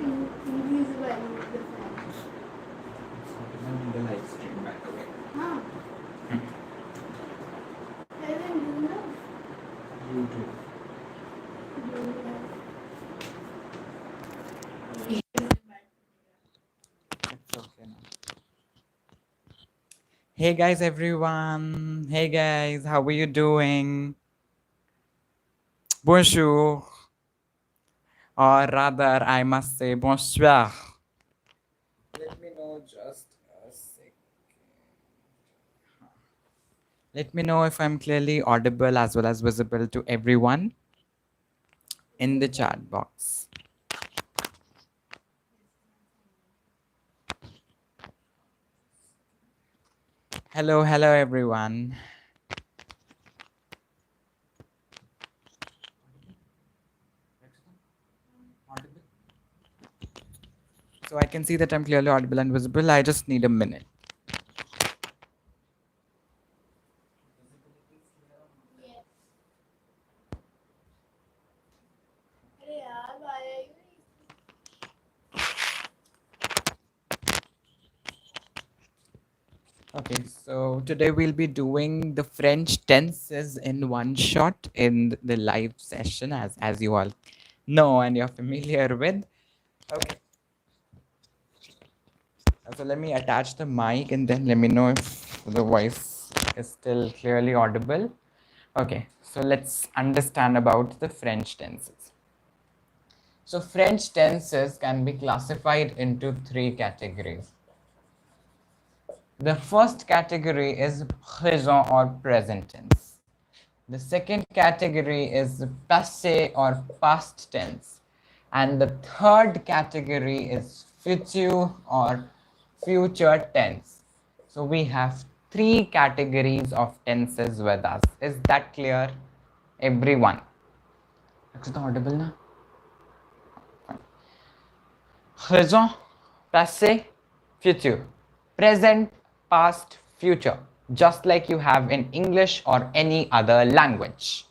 Invisible with the French. In the live stream, by the way. Huh? I didn't know. YouTube. It's okay now. Hey guys, everyone. Hey guys, how are you doing? Bonjour. Or rather, I must say bonsoir. Let me know just a sec. Let me know if I'm clearly audible as well as visible to everyone in the chat box. Hello, hello everyone. So I can see that I'm clearly audible and visible. I just need a minute. Yes. अरे यार bye Okay, so today we'll be doing the French tenses in one shot in the live session, as you all know and you're familiar with. Okay, so let me attach the mic and then let me know if the voice is still clearly audible. Okay, so let's understand about the French tenses. So French tenses can be classified into three categories. The first category is présent or present tense. The second category is passé or past tense. And the third category is future or future tense. So we have three categories of tenses with us. Is that clear? Everyone. Is it audible now? Présent, passé, future. Present, past, future. Just like you have in English or any other language.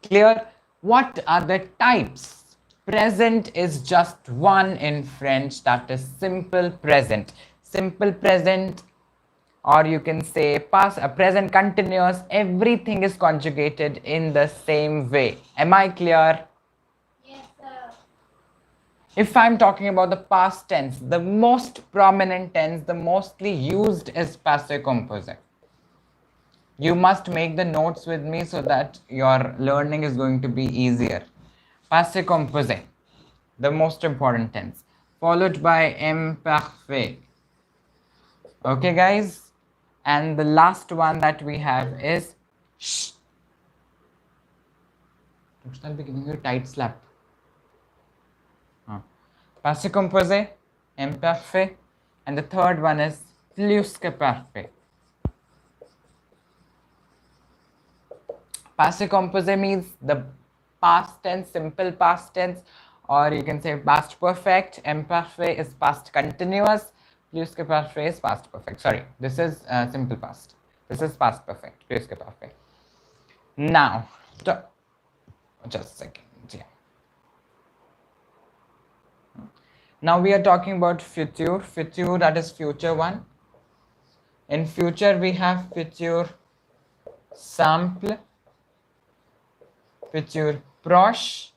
Clear? What are the types? Present is just one in French, that is simple present. Simple present, or you can say past, present continuous, everything is conjugated in the same way. Am I clear? Yes, sir. If I'm talking about the past tense, the most prominent tense, the mostly used is passé composé. You must make the notes with me so that your learning is going to be easier. Passé composé, the most important tense, followed by imperfect. Okay, guys? And the last one that we have is shh. I'll be giving you a tight slap. Passé composé, imperfect, and the third one is plus que parfait. Passé composé means the past tense, simple past tense, or you can say past perfect. Imperfect is past continuous. Plus que parfait is past perfect. Sorry, this is simple past. This is past perfect. Plus que parfait. Now, just a second. Yeah. Now we are talking about future. Future, that is future one. In future, we have future simple, future proche,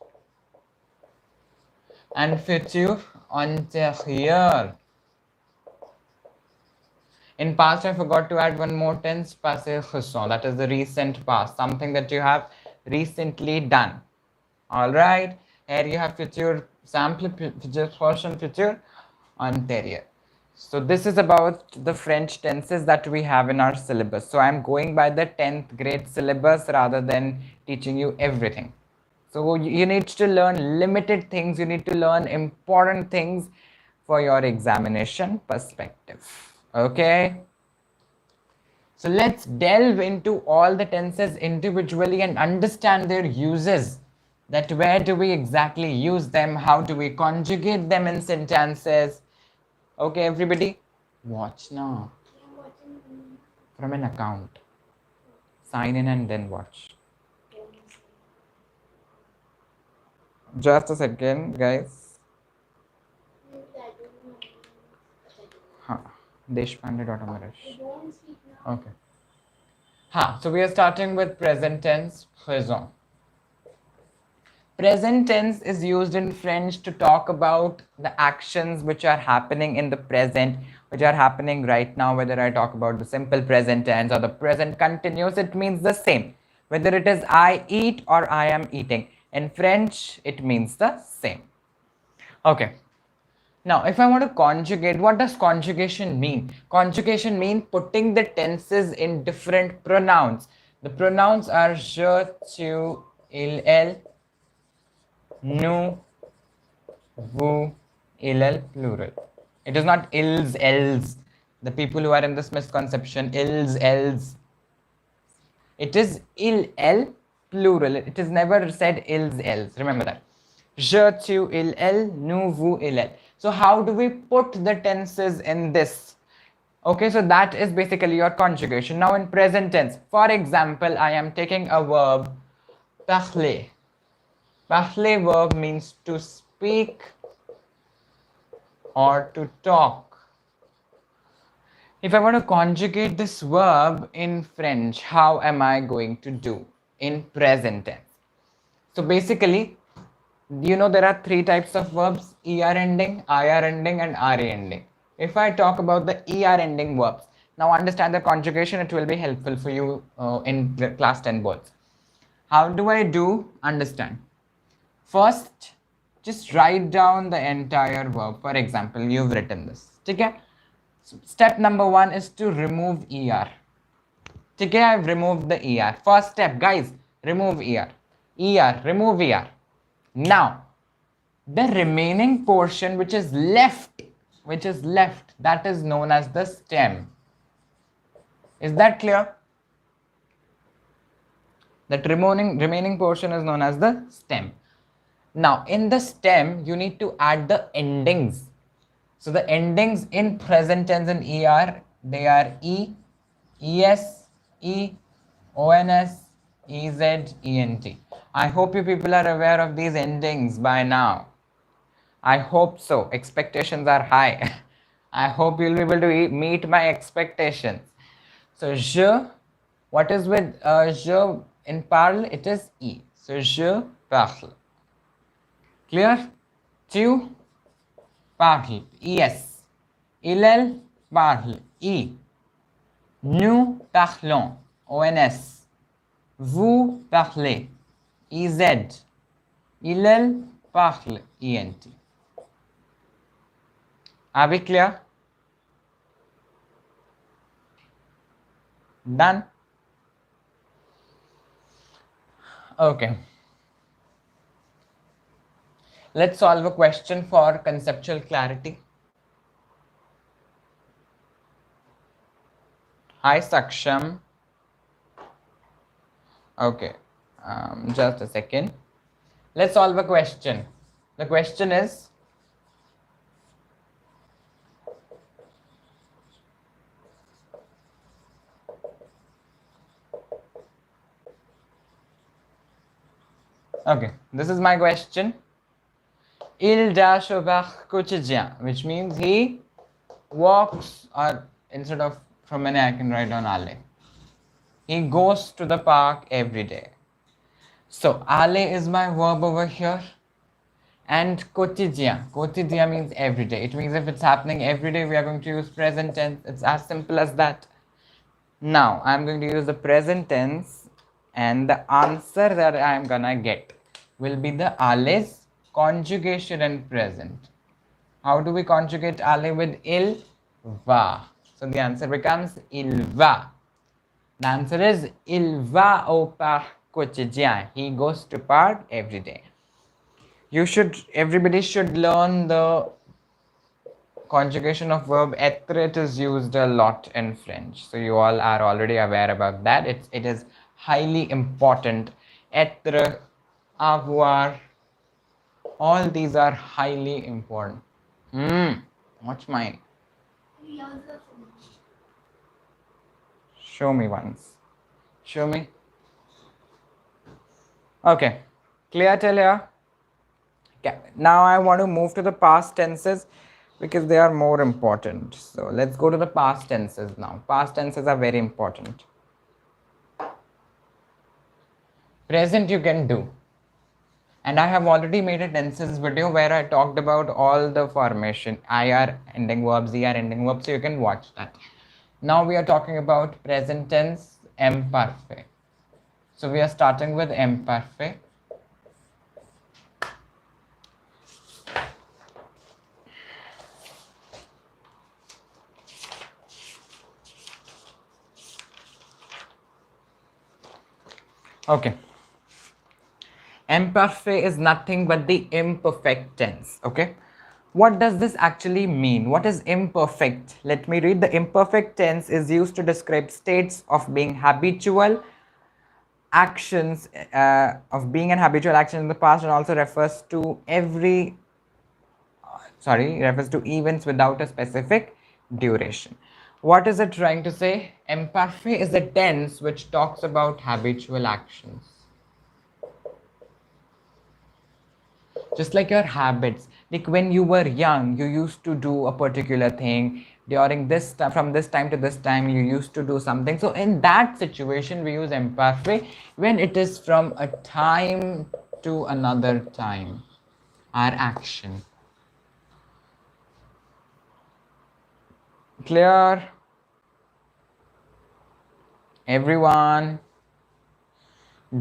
and future antérieur. In past, I forgot to add one more tense, passé récent. That is the recent past, something that you have recently done. All right. Here you have future simple, future proche, and future antérieur. So this is about the French tenses that we have in our syllabus. So I'm going by the 10th grade syllabus rather than teaching you everything. So you need to learn limited things. You need to learn important things for your examination perspective. Okay. So let's delve into all the tenses individually and understand their uses. That where do we exactly use them? How do we conjugate them in sentences? Okay, everybody, watch now I'm watching. from an account. Sign in and then watch. Just a second, guys. Deshpande daughter Marish. Don't speak now. Okay. So we are starting with present tense présent. Present tense is used in French to talk about the actions which are happening in the present, which are happening right now. Whether I talk about the simple present tense or the present continuous, it means the same. Whether it is I eat or I am eating. In French, it means the same. Okay. Now, if I want to conjugate, what does conjugation mean? Conjugation means putting the tenses in different pronouns. The pronouns are je, tu, il, elle, nous, vous, il, elle, plural. It is not ils, elles. The people who are in this misconception, ils, elles. It is il, elle, plural. It is never said ils, elles. Remember that. Je, tu, il, elle, nous, vous, il, elle. So how do we put the tenses in this? Okay, so that is basically your conjugation. Now in present tense, for example, I am taking a verb, parler. Parler verb means to speak or to talk. If I want to conjugate this verb in French, how am I going to do in present tense? So basically, you know there are three types of verbs, er ending, ir ending and re ending. If I talk about the er ending verbs, now understand the conjugation, it will be helpful for you in the class 10 boards. How do I do? Understand. First, just write down the entire verb. For example, you've written this. Okay? So step number 1 is to remove er. Okay, I've removed the er. First step, guys, remove er. Remove er. Now, the remaining portion which is left, that is known as the stem. Is that clear? That remaining portion is known as the stem. Now, in the stem, you need to add the endings. So the endings in present tense and er, they are e, es, e, ons, ez, ent. I hope you people are aware of these endings by now. I hope so. Expectations are high. I hope you'll be able to meet my expectations. So je, what is with je in parle? It is e. So je parle. Clear? Tu parle. Yes. Il parle. E. Nous parlons. ONS. Vous parlez. EZ. Il parle. ENT. Are we clear? Done? Okay. Let's solve a question for conceptual clarity. Hi, Saksham. Okay, just a second. Let's solve a question. The question is, okay, this is my question. Il dash au parc quotidien, which means he walks, or instead of from many I can write down aller. He goes to the park every day. So aller is my verb over here, and quotidien means every day. It means if it's happening every day, we are going to use present tense. It's as simple as that. Now I'm going to use the present tense, and the answer that I'm gonna get will be the aller's conjugation in present. How do we conjugate aller with il va? So the answer becomes il va. The answer is il va au parc quotidien. He goes to park every day. Everybody should learn the conjugation of verb être. It is used a lot in French. So you all are already aware about that. It is highly important. Être, avoir, all these are highly important. What's mine? Show me once. Show me. Okay. Clear till here? Okay. Now I want to move to the past tenses. because they are more important. So let's go to the past tenses now. Past tenses are very important. Present you can do. And I have already made a tenses video where I talked about all the formation, IR ending verbs, ER ending verbs, so you can watch that. Now we are talking about present tense imperfect. So we are starting with imperfect. Okay. Imperfect is nothing but the imperfect tense. Okay. What does this actually mean? What is imperfect? Let me read. The imperfect tense is used to describe states of being habitual actions, of being an habitual action in the past, and also refers to refers to events without a specific duration. What is it trying to say? Imperfect is a tense which talks about habitual actions. Just like your habits, like when you were young, you used to do a particular thing. During this time, from this time to this time, you used to do something. So in that situation, we use imperfect when it is from a time to another time, our action. Clear? Everyone?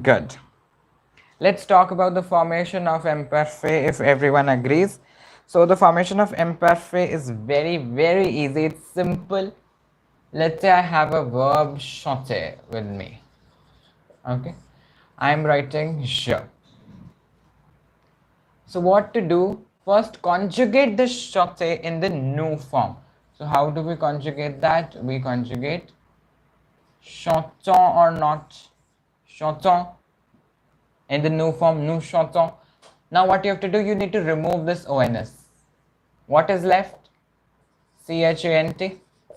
Good. Let's talk about the formation of imperfect if everyone agrees. So the formation of imperfect is very, very easy. It's simple. Let's say I have a verb chanter with me. Okay. I'm writing je. So what to do? First, conjugate the chanter in the new form. So how do we conjugate that? We conjugate chantant or not. Chantant in the new form, nous chantons. Now what you have to do, you need to remove this ONS. What is left? CHANT,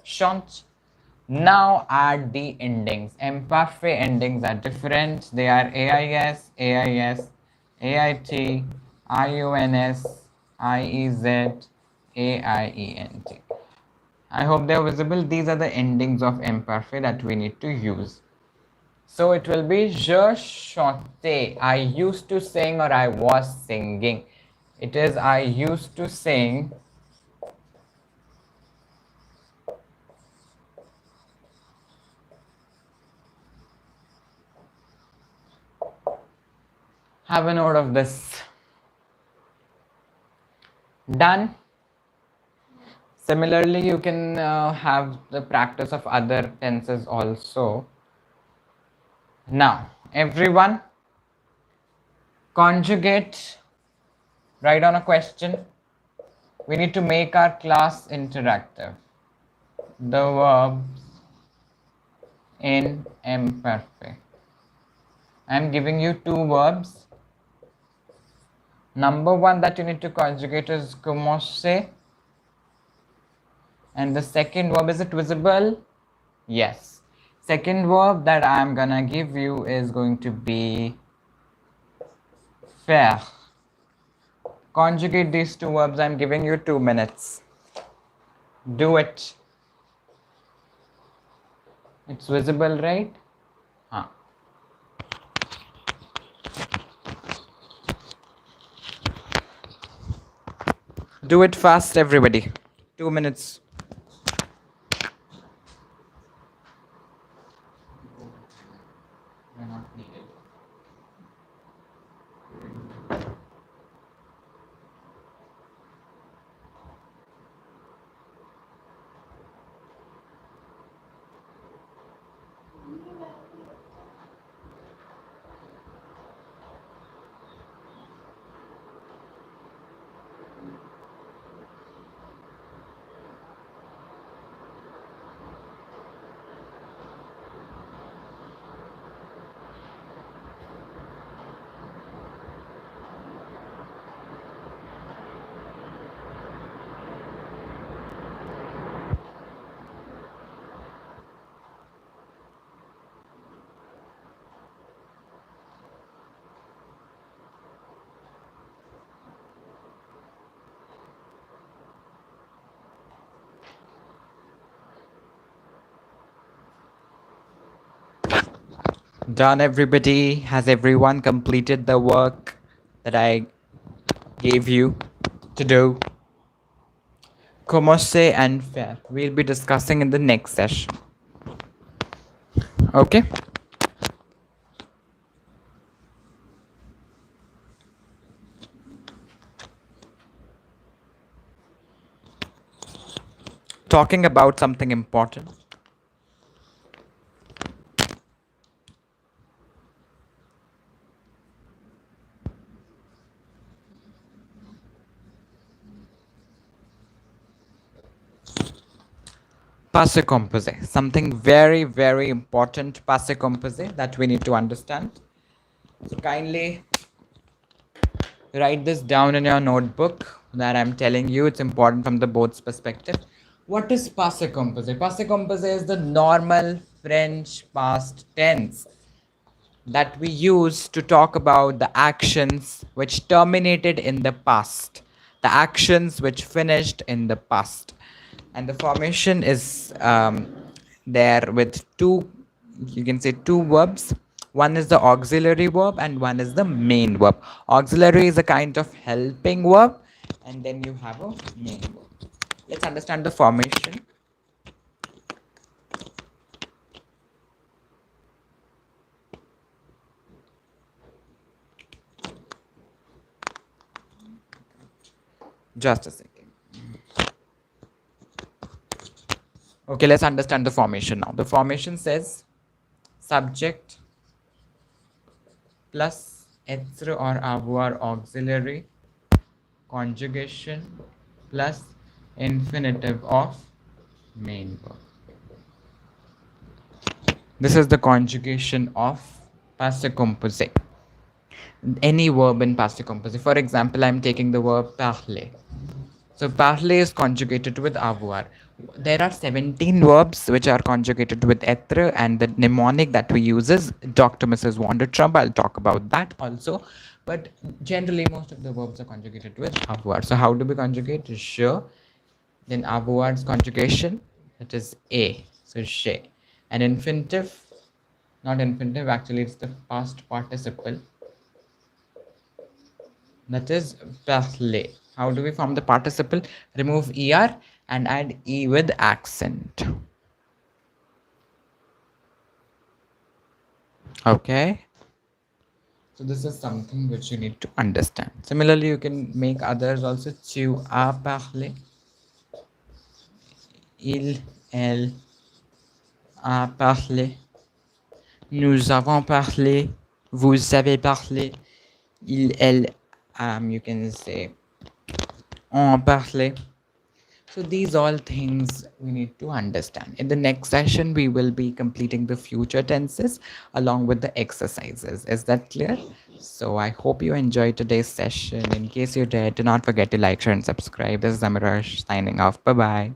chant. Now add the endings. Imperfect endings are different. They are AIS, AIS, AIT, IUNS, IEZ, AIENT. I hope they are visible. These are the endings of imperfect that we need to use. So it will be je chantais. I used to sing or I was singing. It is I used to sing. Have a note of this. Done. Similarly, you can have the practice of other tenses also. Now, everyone, conjugate. Write on a question. We need to make our class interactive. The verbs in imperfect. I am giving you two verbs. Number one that you need to conjugate is commencer. And the second verb, is it visible? Yes. Second verb that I'm gonna give you is going to be faire. Conjugate these two verbs. I'm giving you 2 minutes. Do it. It's visible, right? Huh. Do it fast, everybody. 2 minutes. You're not needed. Done, everybody? Has everyone completed the work that I gave you to do? Commencer and faire. We'll be discussing in the next session. Okay? Talking about something important. Passé composé. Something very, very important passé composé that we need to understand. So kindly write this down in your notebook that I'm telling you. It's important from the both's perspective. What is passé composé? Passé composé is the normal French past tense that we use to talk about the actions which terminated in the past, the actions which finished in the past. And the formation is there with two, you can say two verbs. One is the auxiliary verb and one is the main verb. Auxiliary is a kind of helping verb, and then you have a main verb. Let's understand the formation. Just a second. Okay, let's understand the formation now. The formation says subject plus être or avoir auxiliary conjugation plus infinitive of main verb. This is the conjugation of passé composé. Any verb in passé composé. For example, I'm taking the verb parler. So parler is conjugated with avoir. There are 17 verbs which are conjugated with être, and the mnemonic that we use is Dr. Mrs. Wondertrump. I'll talk about that also. But generally, most of the verbs are conjugated with avoir. So how do we conjugate? Je, then avoir's conjugation, that is a. So je. And infinitive, not infinitive, actually it's the past participle. That is parler. How do we form the participle? Remove er and add e with accent. Okay. So this is something which you need to understand. Similarly, you can make others also. Tu as parlé. Il, elle a parlé. Nous avons parlé. Vous avez parlé. Il, elle, you can say, on parlé. So these all things we need to understand. In the next session, we will be completing the future tenses along with the exercises. Is that clear? So I hope you enjoyed today's session. In case you did, do not forget to like, share, and subscribe. This is Amirash signing off. Bye-bye.